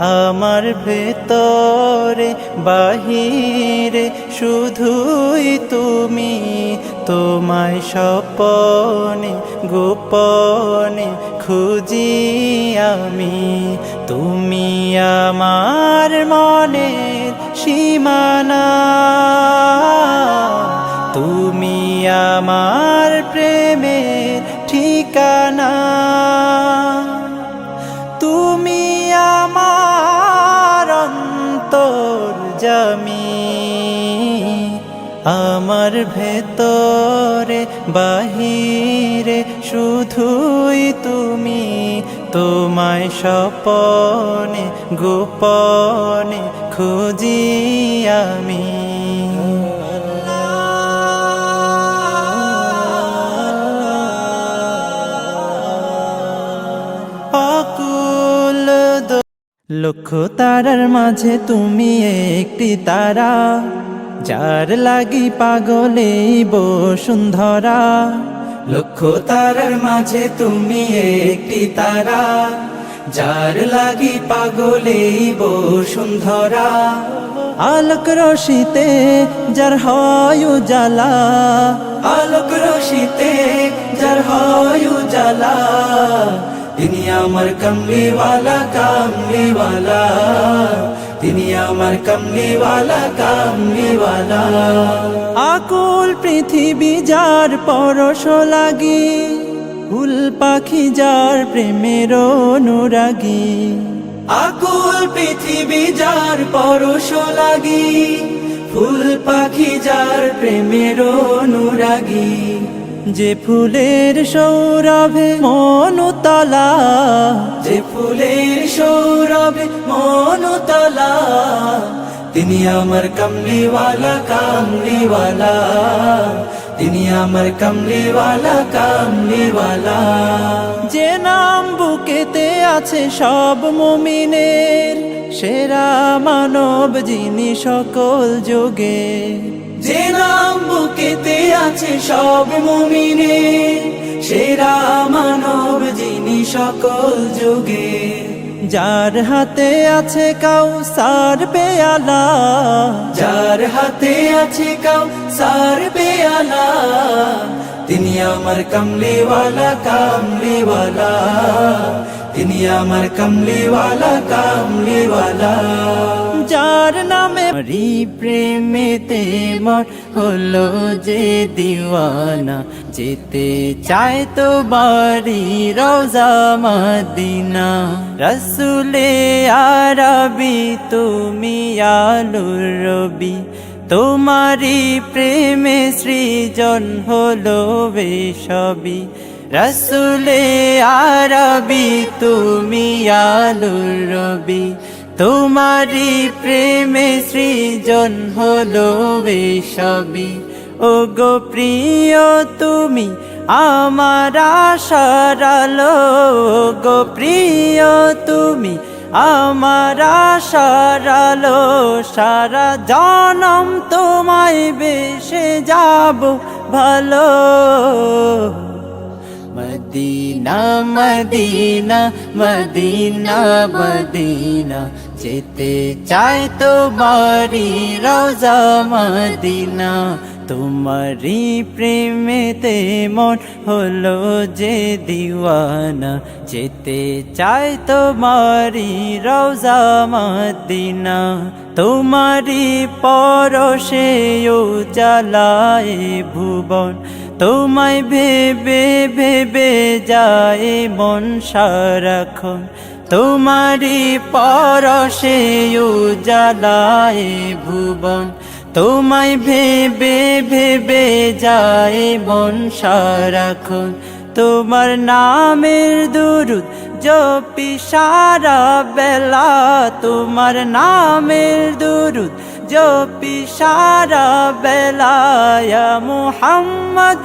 আমার ভেতরে বাহিরে শুধুই তুমি, তোমায় স্বপনে গোপনে খুঁজি আমি। তুমি আমার মনের সীমানা, তুমি আমার প্রেমের ঠিকানা, তুমি আমার অন্তর্যামী। আমার ভেতরে বাহিরে শুধুই তুমি, তোমায় স্বপনে গোপনে খুঁজি আমি। অকুল লক্ষ তারার মাঝে তুমি একটি তারা, যার লাগি পাগলে বসুন্ধরা। লক্ষ তারার মাঝে তুমি একটি তারা, যার লাগি পাগলে বসুন্ধরা। আলোক রশিতে যার হয় উজালা, আলোক রশিতে যার হয় উজালা। তিনি আমার কমলিওয়ালা কমলিওয়ালা, তিনি আমার কমলিওয়ালা কমলিওয়ালা। আকুল পৃথিবী যার পরশ লাগি, ফুল পাখি যার প্রেমের অনুরাগী। আকুল পৃথিবী যার পরশ লাগি, ফুল পাখি যার প্রেমের অনুরাগী। যে ফুলের সৌরভে মনুতলা, যে ফুলের সৌরভে মনুতলা। তিনি আমার কমলিওয়ালা কমলিওয়ালা, তিনি আমার কমলিওয়ালা কমলিওয়ালা। যে নাম বুকেতে আছে সব মুমিনের, সেরা মানব যিনি সকল যুগে। যে নাম বুকেতে আছে সব মুমিনের, সেরা মানব যিনি সকল যুগে। যার হাতে আছে কাউসার পেয়ালা, যার হাতে আছে কাউসার পেয়ালা। তিনি আমার কমলিওয়ালা কমলিওয়ালা, তিনি আমার কমলিওয়ালা কমলিওয়ালা। যার নামে মরি প্রেমেতে মর হলো যে দিওয়ানা, যেতে চায় তো বাড়ি রওজা মদিনা। রসুলে আরবি তুমি আলোর রবি, তোমারি প্রেমে সৃজন হলো বেসবি। রসুলে আরবি তুমি আলোর রবি, তোমারি প্রেমে সৃজন হলো বেসবি। ও গো প্রিয় তুমি আমার আশার আলো, গো প্রিয় তুমি আমার আশার আলো। সারা জনম তোমায় বেসে যাব ভালো। মদিনা মদিনা মদিনা মদিনা, যেতে চায় তো বাড়ি রওজা মদিনা। তোমারি প্রেমেতে মন হলো যে দিওয়ানা, যেতে চায় তোমারি রওজা মদিনা। তোমারি পরশে উজালায় ভুবন, তোমায় ভেবে ভেবে যায় মন সারাক্ষণ। তোমারি পরশে উজালায় ভুবন, তোমায় ভেবে ভেবে যায় মন সারাক্ষণ। তোমার নামের দুরুদ জপি সারা বেলা, তোমার নামের দুরুদ জপি সারা বেলা। ইয়া মুহাম্মদ